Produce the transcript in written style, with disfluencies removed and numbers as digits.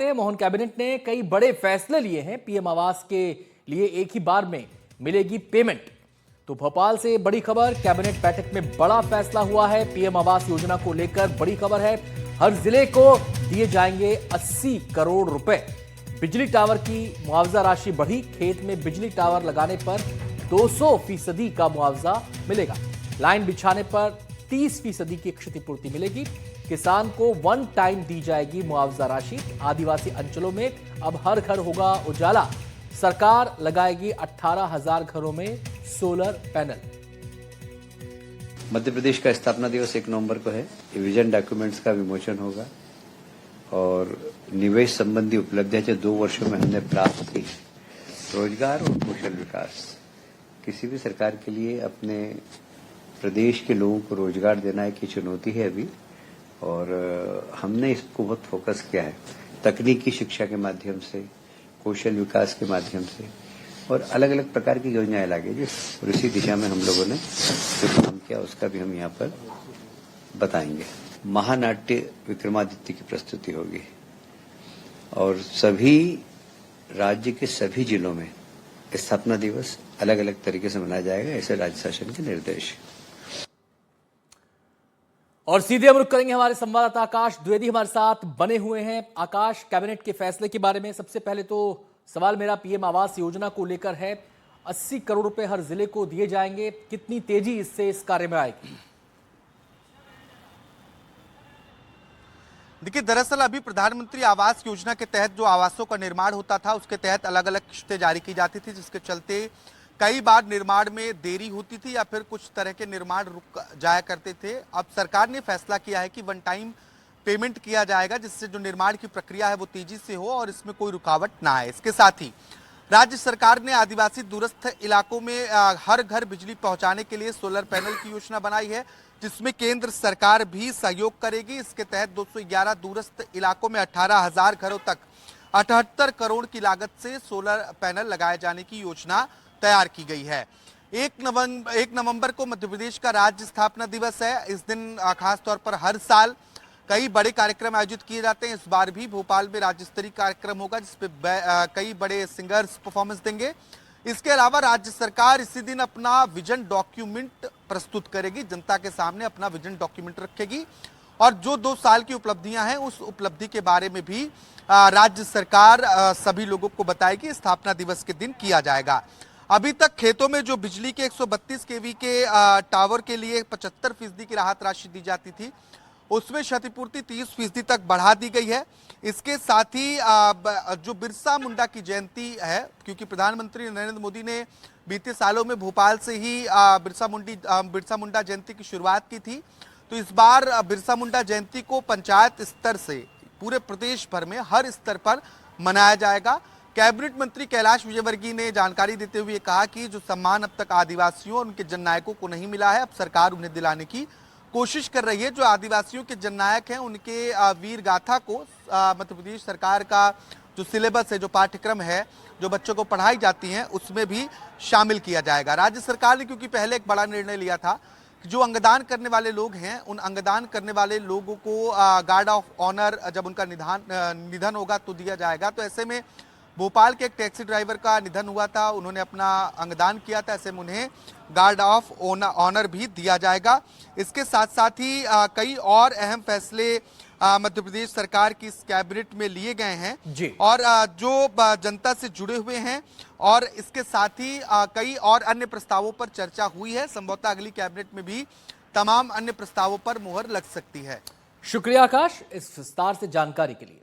Mohan cabinet ने कई बड़े फैसले लिए हैं। पीएम आवास के लिए एक ही बार में मिलेगी पेमेंट। तो भोपाल से बड़ी खबर, कैबिनेट बैठक में बड़ा फैसला हुआ है। पीएम आवास योजना को लेकर बड़ी खबर है। हर जिले को दिए जाएंगे 80 करोड़ रुपए। बिजली टावर की मुआवजा राशि बढ़ी। खेत में बिजली टावर लगाने पर 200% का मुआवजा मिलेगा। लाइन बिछाने पर 30% की क्षतिपूर्ति मिलेगी। किसान को वन टाइम दी जाएगी मुआवजा राशि। आदिवासी अंचलों में अब हर घर होगा उजाला। सरकार लगाएगी 18,000 घरों में सोलर पैनल। मध्य प्रदेश का स्थापना दिवस 1 नवंबर को है। विजन डॉक्यूमेंट्स का विमोचन होगा और निवेश संबंधी उपलब्धियां जो 2 वर्षों में हमने प्राप्त की, रोजगार और कौशल विकास, किसी भी सरकार के लिए अपने प्रदेश के लोगों को रोजगार देना एक चुनौती है अभी, और हमने इसको बहुत फोकस किया है। तकनीकी शिक्षा के माध्यम से, कौशल विकास के माध्यम से और अलग अलग प्रकार की योजनाएं लागे जी। और इसी दिशा में हम लोगों ने जो काम किया उसका भी हम यहाँ पर बताएंगे। महानाट्य विक्रमादित्य की प्रस्तुति होगी और सभी राज्य के सभी जिलों में स्थापना दिवस अलग अलग तरीके से मनाया जाएगा, ऐसे राज्य शासन के निर्देश। और सीधे हम रुक करेंगे, हमारे संवाददाता आकाश द्विवेदी हमारे साथ बने हुए हैं। आकाश, कैबिनेट के फैसले के बारे में सबसे पहले तो सवाल मेरा पीएम आवास योजना को लेकर है। 80 करोड़ रुपए हर जिले को दिए जाएंगे। कितनी तेजी इससे इस कार्य में आएगी? देखिए, दरअसल अभी प्रधानमंत्री आवास योजना के तहत जो आवासों का निर्माण होता था, उसके तहत अलग अलग किस्तें जारी की जाती थी, जिसके चलते कई बार निर्माण में देरी होती थी या फिर कुछ तरह के निर्माण रुक जाया करते थे। अब सरकार ने फैसला किया है कि वन टाइम पेमेंट किया जाएगा, जिससे जो निर्माण की प्रक्रिया है वो तेजी से हो और इसमें कोई रुकावट ना आए। इसके साथ ही राज्य सरकार ने आदिवासी दूरस्थ इलाकों में हर घर बिजली पहुंचाने के लिए सोलर पैनल की योजना बनाई है, जिसमें केंद्र सरकार भी सहयोग करेगी। इसके तहत 211 दूरस्थ इलाकों में 18,000 घरों तक 78 करोड़ की लागत से सोलर पैनल लगाए जाने की योजना तैयार की गई है। 1 नवंबर को मध्य प्रदेश का राज्य स्थापना दिवस है। इस दिन खास तौर पर हर साल कई बड़े कार्यक्रम आयोजित किए जाते हैं। इस बार भी भोपाल में राज्य स्तरीय कार्यक्रम होगा, जिसपे कई बड़े सिंगर्स परफॉर्मेंस देंगे। इसके अलावा राज्य सरकार इसी दिन अपना विजन डॉक्यूमेंट प्रस्तुत करेगी, जनता के सामने अपना विजन डॉक्यूमेंट रखेगी और जो 2 साल की उपलब्धियां हैं उस उपलब्धि के बारे में भी राज्य सरकार सभी लोगों को बताएगी। स्थापना दिवस के दिन किया जाएगा। अभी तक खेतों में जो बिजली के 132 केवी के टावर के लिए 75% की राहत राशि दी जाती थी, उसमें क्षतिपूर्ति 30% तक बढ़ा दी गई है। इसके साथ ही जो बिरसा मुंडा की जयंती है, क्योंकि प्रधानमंत्री नरेंद्र मोदी ने बीते सालों में भोपाल से ही बिरसा मुंडा जयंती की शुरुआत की थी, तो इस बार बिरसा मुंडा जयंती को पंचायत स्तर से पूरे प्रदेश भर में हर स्तर पर मनाया जाएगा। कैबिनेट मंत्री कैलाश विजयवर्गीय ने जानकारी देते हुए कहा कि जो सम्मान अब तक आदिवासियों और उनके जननायकों को नहीं मिला है, अब सरकार उन्हें दिलाने की कोशिश कर रही है। जो आदिवासियों के जननायक हैं, उनके वीर गाथा को मध्य प्रदेश सरकार का जो सिलेबस है, जो पाठ्यक्रम है, जो बच्चों को पढ़ाई जाती हैं, उसमें भी शामिल किया जाएगा। राज्य सरकार ने क्योंकि पहले एक बड़ा निर्णय लिया था कि जो अंगदान करने वाले लोग हैं, उन अंगदान करने वाले लोगों को गार्ड ऑफ ऑनर जब उनका निधन होगा तो दिया जाएगा। तो ऐसे में भोपाल के एक टैक्सी ड्राइवर का निधन हुआ था, उन्होंने अपना अंगदान किया था, ऐसे में उन्हें गार्ड ऑफ ऑनर भी दिया जाएगा। इसके साथ साथ ही कई और अहम फैसले मध्य प्रदेश सरकार की इस कैबिनेट में लिए गए हैं जी। और जो जनता से जुड़े हुए हैं, और इसके साथ ही कई और अन्य प्रस्तावों पर चर्चा हुई है। संभवतः अगली कैबिनेट में भी तमाम अन्य प्रस्तावों पर मुहर लग सकती है। शुक्रिया आकाश, इस विस्तार से जानकारी के लिए।